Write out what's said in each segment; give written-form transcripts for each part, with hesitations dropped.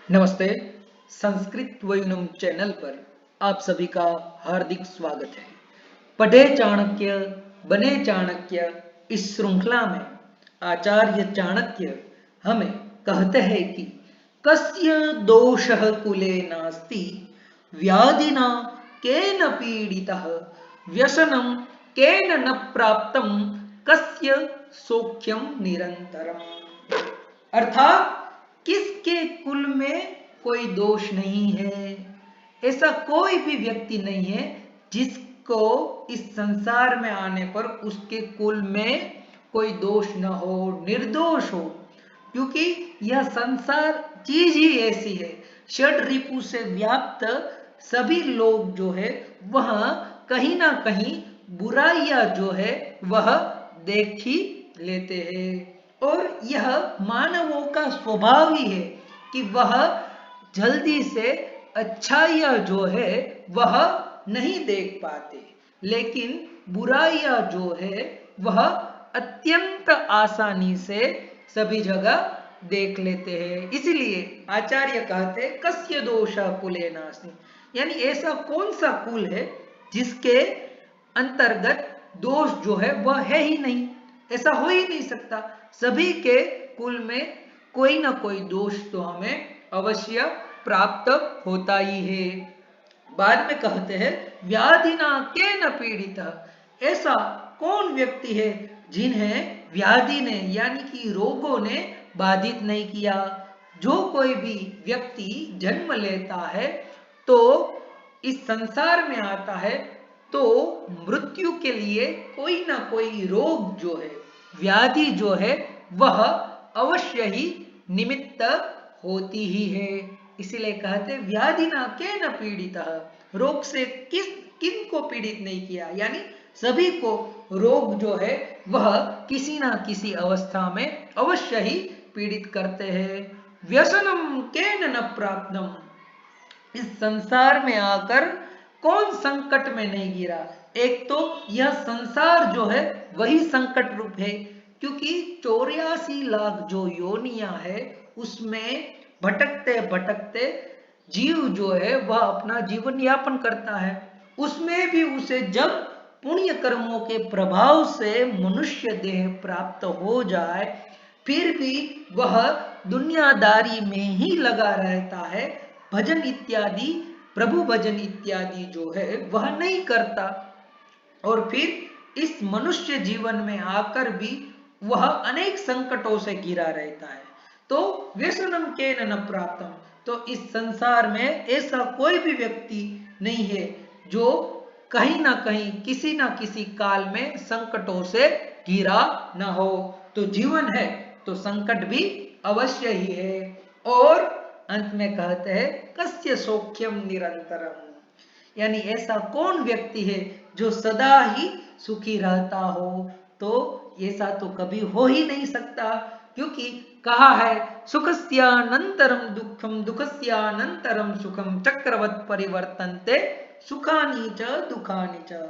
नमस्ते। संस्कृत वयुनम चैनल पर आप सभी का हार्दिक स्वागत है। पढ़े चाणक्य बने चाणक्य इस श्रृंखला में आचार्य चाणक्य हमें कहते हैं कि कस्य दोषः कुले नास्ति व्याधिना केन पीडितः व्यसनं केन न प्राप्तं कस्य सौख्यम निरंतरम। अर्थात किसके कुल में कोई दोष नहीं है, ऐसा कोई भी व्यक्ति नहीं है जिसको इस संसार में आने पर उसके कुल में कोई दोष न हो, निर्दोष हो। क्योंकि यह संसार चीज ही ऐसी है, षड रिपु से व्याप्त सभी लोग जो है वह कहीं ना कहीं बुराइयां जो है वह देख ही लेते हैं। और यह मानवों का स्वभाव ही है कि वह जल्दी से अच्छाइयां जो है वह नहीं देख पाते, लेकिन बुराइयां जो है वह अत्यंत आसानी से सभी जगह देख लेते हैं। इसलिए आचार्य कहते हैं कस्य दोषा कुले नास्ति, यानी ऐसा कौन सा कुल है जिसके अंतर्गत दोष जो है वह है ही नहीं, ऐसा हो ही नहीं सकता। सभी के कुल में कोई ना कोई दोष तो हमें अवश्य प्राप्त होता ही है। बाद में कहते हैं व्याधिना के न पीड़ित, ऐसा कौन व्यक्ति है जिन्हें व्याधि ने यानी कि रोगों ने बाधित नहीं किया। जो कोई भी व्यक्ति जन्म लेता है तो इस संसार में आता है तो मृत्यु के लिए कोई ना कोई रोग जो है, व्याधि जो है वह अवश्य ही निमित्त होती ही है। इसीलिए कहते व्याधि ना के न पीड़ित, रोग से किन को पीड़ित नहीं किया, यानी सभी को रोग जो है वह किसी ना किसी अवस्था में अवश्य ही पीड़ित करते हैं। व्यसनम केन न प्राप्तम, इस संसार में आकर कौन संकट में नहीं गिरा। एक तो यह संसार जो है वही संकट रूप है, क्योंकि 84 लाख जो योनियां है उसमें भटकते भटकते जीव जो है वह अपना जीवन यापन करता है। उसमें भी उसे जब पुण्य कर्मों के प्रभाव से मनुष्य देह प्राप्त हो जाए फिर भी वह दुनियादारी में ही लगा रहता है, भजन इत्यादि प्रभु भजन इत्यादि जो है वह नहीं करता। और फिर इस मनुष्य जीवन में आकर भी वह अनेक संकटों से घिरा रहता है। तो व्यसनम के न प्राप्तम, तो इस संसार में ऐसा कोई भी व्यक्ति नहीं है जो कहीं ना कहीं किसी ना किसी काल में संकटों से घिरा न हो। तो जीवन है तो संकट भी अवश्य ही है। और अंत में कहते हैं कस्य सौख्यम निरंतरम, यानी ऐसा कौन व्यक्ति है जो सदा ही सुखी रहता हो। तो ऐसा तो कभी हो ही नहीं सकता, क्योंकि कहा है सुखस्यानंतरम दुखम दुखस्यानंतरम सुखम चक्रवत परिवर्तन्ते सुखानी च दुखानी च,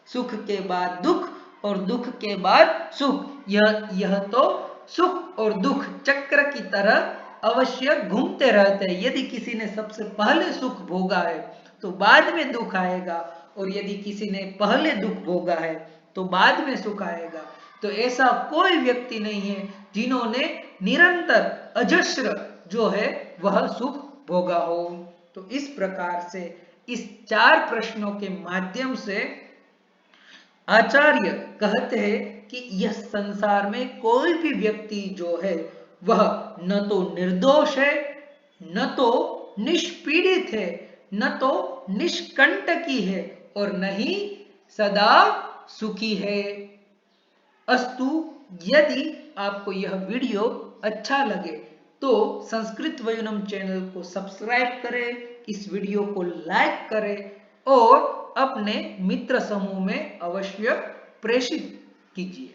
सुख के बाद दुख और दुख के बाद सुख, यह तो सुख और दुख चक्र की तरह अवश्य घूमते रहते हैं। यदि किसी ने सबसे पहले सुख भोगा है तो बाद में दुख आएगा, और यदि किसी ने पहले दुख भोगा है तो बाद में सुख आएगा। तो ऐसा कोई व्यक्ति नहीं है जिन्होंने निरंतर अजस्र जो है वह सुख भोगा हो। तो इस प्रकार से इस 4 प्रश्नों के माध्यम से आचार्य कहते हैं कि यह संसार में कोई भी व्यक्ति जो है वह न तो निर्दोष है, न तो निष्पीड़ित है, न तो निष्कंटकी है, और न ही सदा सुखी है। अस्तु, यदि आपको यह वीडियो अच्छा लगे तो संस्कृत वयुनम चैनल को सब्सक्राइब करें, इस वीडियो को लाइक करें और अपने मित्र समूह में अवश्य प्रेषित कीजिए।